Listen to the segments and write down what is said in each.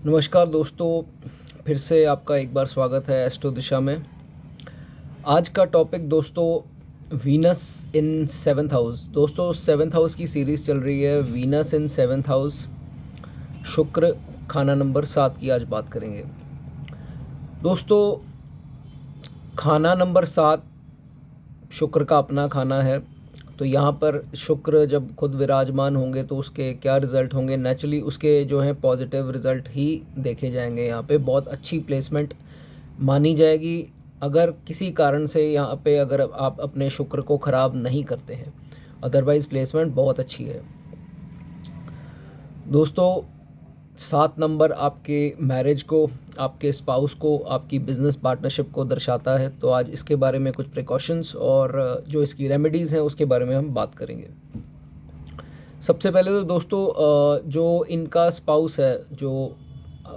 नमस्कार दोस्तों, फिर से आपका एक बार स्वागत है एस्ट्रो दिशा में। आज का टॉपिक दोस्तों वीनस इन सेवन्थ हाउस। दोस्तों सेवन्थ हाउस की सीरीज़ चल रही है वीनस इन सेवन्थ हाउस, शुक्र खाना नंबर 7 की आज बात करेंगे। दोस्तों खाना नंबर 7 शुक्र का अपना खाना है। तो यहाँ पर शुक्र जब खुद विराजमान होंगे तो उसके क्या रिज़ल्ट होंगे, नेचुरली उसके जो हैं पॉजिटिव रिज़ल्ट ही देखे जाएंगे। यहाँ पे बहुत अच्छी प्लेसमेंट मानी जाएगी अगर किसी कारण से यहाँ पे अगर आप अपने शुक्र को ख़राब नहीं करते हैं, अदरवाइज़ प्लेसमेंट बहुत अच्छी है। दोस्तों 7 नंबर आपके मैरिज को, आपके स्पाउस को, आपकी बिज़नेस पार्टनरशिप को दर्शाता है। तो आज इसके बारे में कुछ प्रिकॉशंस और जो इसकी रेमेडीज़ हैं उसके बारे में हम बात करेंगे। सबसे पहले तो दोस्तों जो इनका स्पाउस है, जो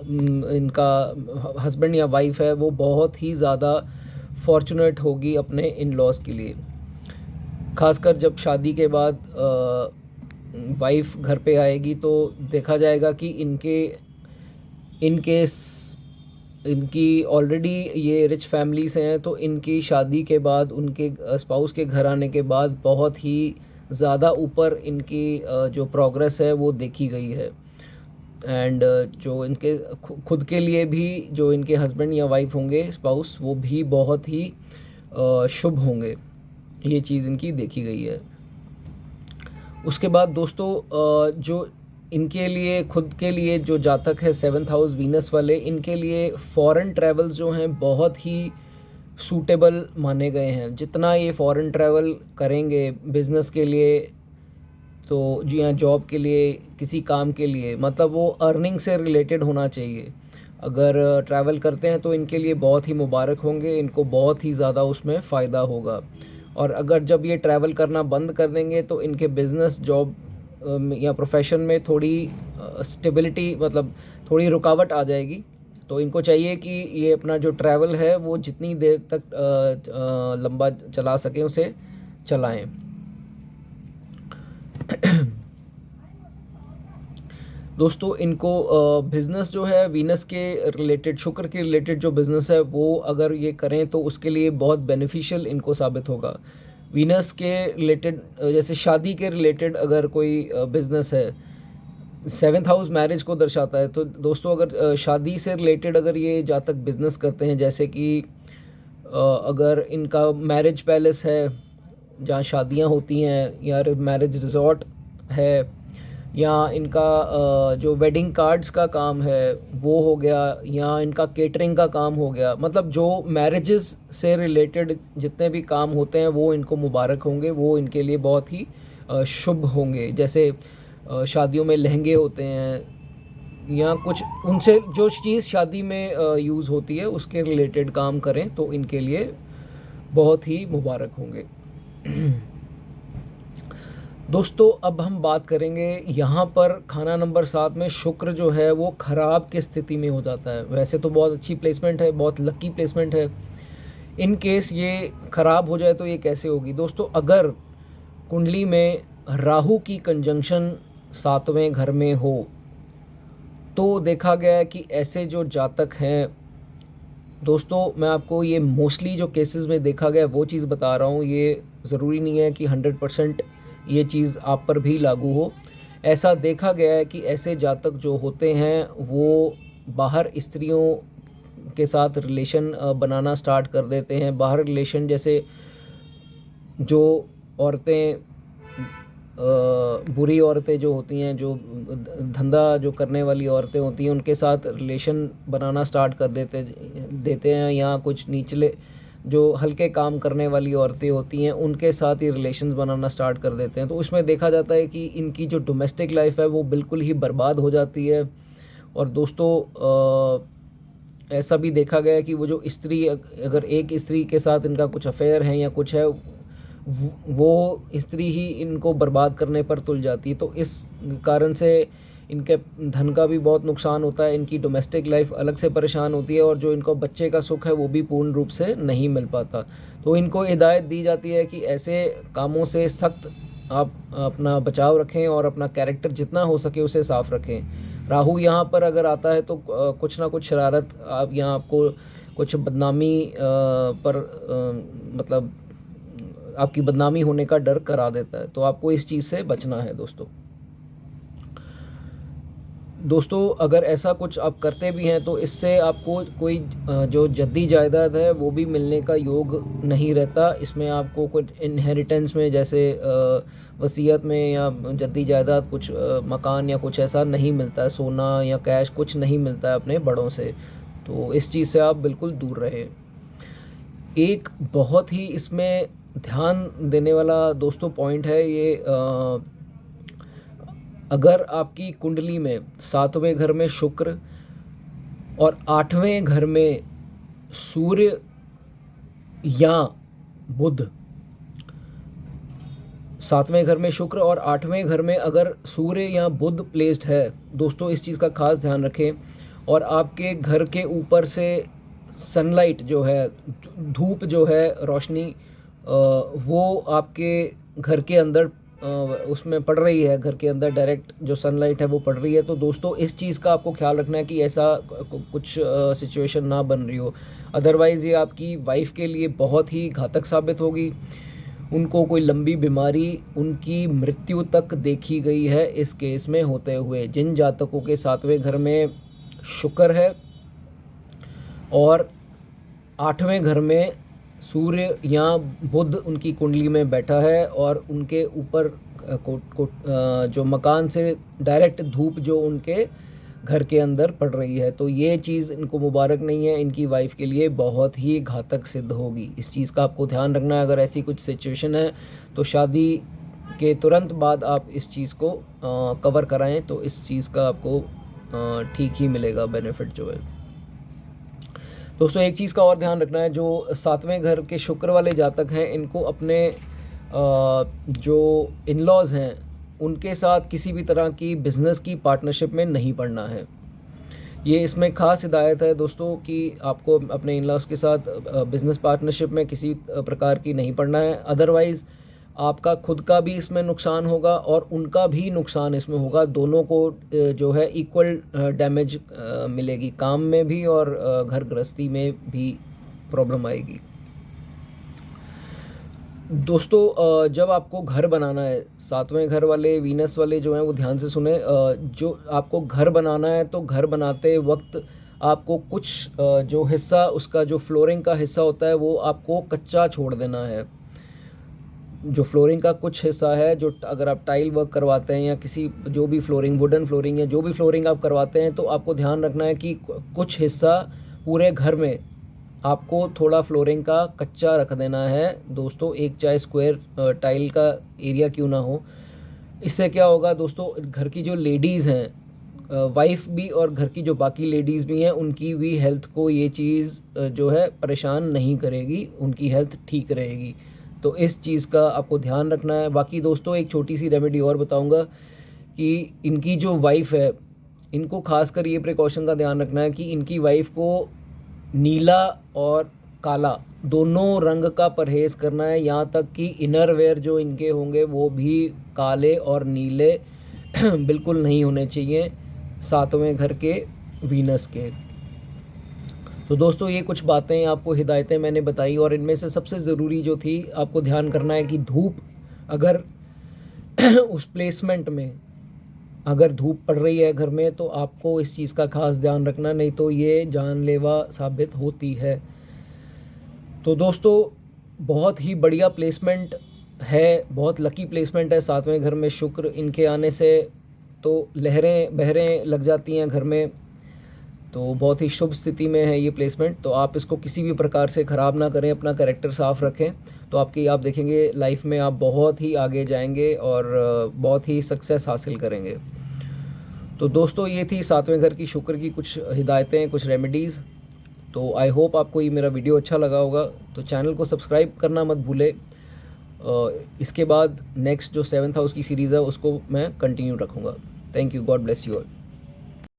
इनका हस्बैंड या वाइफ है, वो बहुत ही ज़्यादा फॉर्चुनेट होगी अपने इन लॉज के लिए। खासकर जब शादी के बाद वाइफ घर पे आएगी तो देखा जाएगा कि इनकी ऑलरेडी ये रिच फैमिली से हैं, तो इनकी शादी के बाद उनके स्पाउस के घर आने के बाद बहुत ही ज़्यादा ऊपर इनकी जो प्रोग्रेस है वो देखी गई है। एंड जो इनके खुद के लिए भी जो इनके हस्बैंड या वाइफ होंगे स्पाउस, वो भी बहुत ही शुभ होंगे, ये चीज़ इनकी देखी गई है। उसके बाद दोस्तों जो इनके लिए खुद के लिए जो जातक है सेवन्थ हाउस वीनस वाले, इनके लिए फॉरेन ट्रैवल्स जो हैं बहुत ही सूटेबल माने गए हैं। जितना ये फॉरेन ट्रैवल करेंगे बिज़नेस के लिए, तो जी हाँ, जॉब के लिए, किसी काम के लिए, मतलब वो अर्निंग से रिलेटेड होना चाहिए। अगर ट्रैवल करते हैं तो इनके लिए बहुत ही मुबारक होंगे, इनको बहुत ही ज़्यादा उसमें फ़ायदा होगा। और अगर जब ये ट्रैवल करना बंद कर देंगे तो इनके बिज़नेस, जॉब या प्रोफेशन में थोड़ी स्टेबिलिटी, मतलब थोड़ी रुकावट आ जाएगी। तो इनको चाहिए कि ये अपना जो ट्रैवल है वो जितनी देर तक लंबा चला सकें उसे चलाएं। दोस्तों इनको बिज़नेस जो है वीनस के रिलेटेड, शुक्र के रिलेटेड जो बिज़नेस है वो अगर ये करें तो उसके लिए बहुत बेनिफिशियल इनको साबित होगा। वीनस के रिलेटेड जैसे शादी के रिलेटेड अगर कोई बिज़नेस है, सेवन्थ हाउस मैरिज को दर्शाता है, तो दोस्तों अगर शादी से रिलेटेड अगर ये जातक बिज़नेस करते हैं, जैसे कि अगर इनका मैरिज पैलेस है जहाँ शादियाँ होती हैं, या मैरिज रिजॉर्ट है, या इनका जो वेडिंग कार्ड्स का काम है वो हो गया, या इनका केटरिंग का काम हो गया, मतलब जो मैरिजेस से रिलेटेड जितने भी काम होते हैं वो इनको मुबारक होंगे, वो इनके लिए बहुत ही शुभ होंगे। जैसे शादियों में लहंगे होते हैं या कुछ उनसे जो चीज़ शादी में यूज़ होती है उसके रिलेटेड काम करें तो इनके लिए बहुत ही मुबारक होंगे। दोस्तों अब हम बात करेंगे यहाँ पर खाना नंबर 7 में शुक्र जो है वो ख़राब की स्थिति में हो जाता है। वैसे तो बहुत अच्छी प्लेसमेंट है, बहुत लकी प्लेसमेंट है। इन केस ये ख़राब हो जाए तो ये कैसे होगी दोस्तों? अगर कुंडली में राहु की कंजंक्शन 7वें घर में हो तो देखा गया है कि ऐसे जो जातक हैं, दोस्तों मैं आपको ये मोस्टली जो केसेस में देखा गया वो चीज़ बता रहा हूँ, ये ज़रूरी नहीं है कि 100% ये चीज़ आप पर भी लागू हो। ऐसा देखा गया है कि ऐसे जातक जो होते हैं वो बाहर स्त्रियों के साथ रिलेशन बनाना स्टार्ट कर देते हैं। बाहर रिलेशन जैसे जो औरतें बुरी औरतें जो होती हैं, जो धंधा जो करने वाली औरतें होती हैं, उनके साथ रिलेशन बनाना स्टार्ट कर देते हैं, या कुछ निचले जो हल्के काम करने वाली औरतें होती हैं उनके साथ ही रिलेशंस बनाना स्टार्ट कर देते हैं। तो उसमें देखा जाता है कि इनकी जो डोमेस्टिक लाइफ है वो बिल्कुल ही बर्बाद हो जाती है। और दोस्तों ऐसा भी देखा गया है कि वो जो स्त्री, अगर एक स्त्री के साथ इनका कुछ अफेयर है या कुछ है, वो स्त्री ही इनको बर्बाद करने पर तुल जाती है। तो इस कारण से इनके धन का भी बहुत नुकसान होता है, इनकी डोमेस्टिक लाइफ अलग से परेशान होती है, और जो इनको बच्चे का सुख है वो भी पूर्ण रूप से नहीं मिल पाता। तो इनको हिदायत दी जाती है कि ऐसे कामों से सख्त आप अपना बचाव रखें और अपना कैरेक्टर जितना हो सके उसे साफ़ रखें। राहु यहाँ पर अगर आता है तो कुछ ना कुछ शरारत आप यहाँ आपको कुछ बदनामी पर मतलब आपकी बदनामी होने का डर करा देता है, तो आपको इस चीज़ से बचना है दोस्तों अगर ऐसा कुछ आप करते भी हैं तो इससे आपको कोई जो जद्दी जायदाद है वो भी मिलने का योग नहीं रहता। इसमें आपको कुछ इनहेरिटेंस में जैसे वसीयत में या जद्दी जायदाद कुछ मकान या कुछ ऐसा नहीं मिलता है, सोना या कैश कुछ नहीं मिलता है अपने बड़ों से, तो इस चीज़ से आप बिल्कुल दूर रहें। एक बहुत ही इसमें ध्यान देने वाला दोस्तों पॉइंट है ये, अगर आपकी कुंडली में 7वें घर में शुक्र और 8वें घर में सूर्य या बुध, 7वें घर में शुक्र और 8वें घर में अगर सूर्य या बुध प्लेस्ड है दोस्तों, इस चीज़ का खास ध्यान रखें। और आपके घर के ऊपर से सनलाइट जो है, धूप जो है, रोशनी वो आपके घर के अंदर उसमें पड़ रही है, घर के अंदर डायरेक्ट जो सनलाइट है वो पड़ रही है, तो दोस्तों इस चीज़ का आपको ख्याल रखना है कि ऐसा कुछ सिचुएशन ना बन रही हो, अदरवाइज़ ये आपकी वाइफ के लिए बहुत ही घातक साबित होगी। उनको कोई लंबी बीमारी, उनकी मृत्यु तक देखी गई है इस केस में होते हुए। जिन जातकों के 7वें घर में शुक्र है और 8वें घर में सूर्य या बुध उनकी कुंडली में बैठा है और उनके ऊपर जो मकान से डायरेक्ट धूप जो उनके घर के अंदर पड़ रही है, तो ये चीज़ इनको मुबारक नहीं है, इनकी वाइफ के लिए बहुत ही घातक सिद्ध होगी। इस चीज़ का आपको ध्यान रखना है। अगर ऐसी कुछ सिचुएशन है तो शादी के तुरंत बाद आप इस चीज़ को कवर कराएं, तो इस चीज़ का आपको ठीक ही मिलेगा बेनिफिट जो है। दोस्तों एक चीज़ का और ध्यान रखना है, जो 7वें घर के शुक्र वाले जातक हैं इनको अपने जो इन-लॉज़ हैं उनके साथ किसी भी तरह की बिज़नेस की पार्टनरशिप में नहीं पड़ना है। ये इसमें ख़ास हिदायत है दोस्तों कि आपको अपने इन-लॉज़ के साथ बिज़नेस पार्टनरशिप में किसी प्रकार की नहीं पड़ना है, अदरवाइज़ आपका खुद का भी इसमें नुकसान होगा और उनका भी नुकसान इसमें होगा। दोनों को जो है इक्वल डैमेज मिलेगी, काम में भी और घर गृहस्थी में भी प्रॉब्लम आएगी। दोस्तों जब आपको घर बनाना है, 7वें घर वाले वीनस वाले जो हैं वो ध्यान से सुने, जो आपको घर बनाना है तो घर बनाते वक्त आपको कुछ जो हिस्सा उसका जो फ्लोरिंग का हिस्सा होता है वो आपको कच्चा छोड़ देना है। जो फ्लोरिंग का कुछ हिस्सा है, जो अगर आप टाइल वर्क करवाते हैं या किसी जो भी फ्लोरिंग, वुडन फ्लोरिंग या जो भी फ्लोरिंग आप करवाते हैं, तो आपको ध्यान रखना है कि कुछ हिस्सा पूरे घर में आपको थोड़ा फ्लोरिंग का कच्चा रख देना है दोस्तों, एक चाहे स्क्वायर टाइल का एरिया क्यों ना हो। इससे क्या होगा दोस्तों, घर की जो लेडीज़ हैं, वाइफ भी और घर की जो बाकी लेडीज़ भी हैं, उनकी भी हेल्थ को ये चीज़ जो है परेशान नहीं करेगी, उनकी हेल्थ ठीक रहेगी। तो इस चीज़ का आपको ध्यान रखना है। बाकी दोस्तों एक छोटी सी रेमेडी और बताऊंगा कि इनकी जो वाइफ है, इनको खासकर ये प्रिकॉशन का ध्यान रखना है कि इनकी वाइफ को नीला और काला दोनों रंग का परहेज़ करना है, यहाँ तक कि इनर वेयर जो इनके होंगे वो भी काले और नीले बिल्कुल नहीं होने चाहिए 7वें घर के वीनस के। तो दोस्तों ये कुछ बातें आपको हिदायतें मैंने बताई, और इनमें से सबसे ज़रूरी जो थी आपको ध्यान करना है कि धूप अगर उस प्लेसमेंट में अगर धूप पड़ रही है घर में तो आपको इस चीज़ का खास ध्यान रखना, नहीं तो ये जानलेवा साबित होती है। तो दोस्तों बहुत ही बढ़िया प्लेसमेंट है, बहुत लकी प्लेसमेंट है 7वें घर में शुक्र, इनके आने से तो लहरें बहरें लग जाती हैं घर में, तो बहुत ही शुभ स्थिति में है ये प्लेसमेंट। तो आप इसको किसी भी प्रकार से ख़राब ना करें, अपना कैरेक्टर साफ़ रखें, तो आप देखेंगे लाइफ में आप बहुत ही आगे जाएंगे और बहुत ही सक्सेस हासिल करेंगे। तो दोस्तों ये थी 7वें घर की शुक्र की कुछ हिदायतें, कुछ रेमेडीज़। तो आई होप आपको ये मेरा वीडियो अच्छा लगा होगा, तो चैनल को सब्सक्राइब करना मत भूलें। इसके बाद नेक्स्ट जो 7th हाउस की सीरीज़ है उसको मैं कंटिन्यू रखूँगा। Thank you, God bless you all.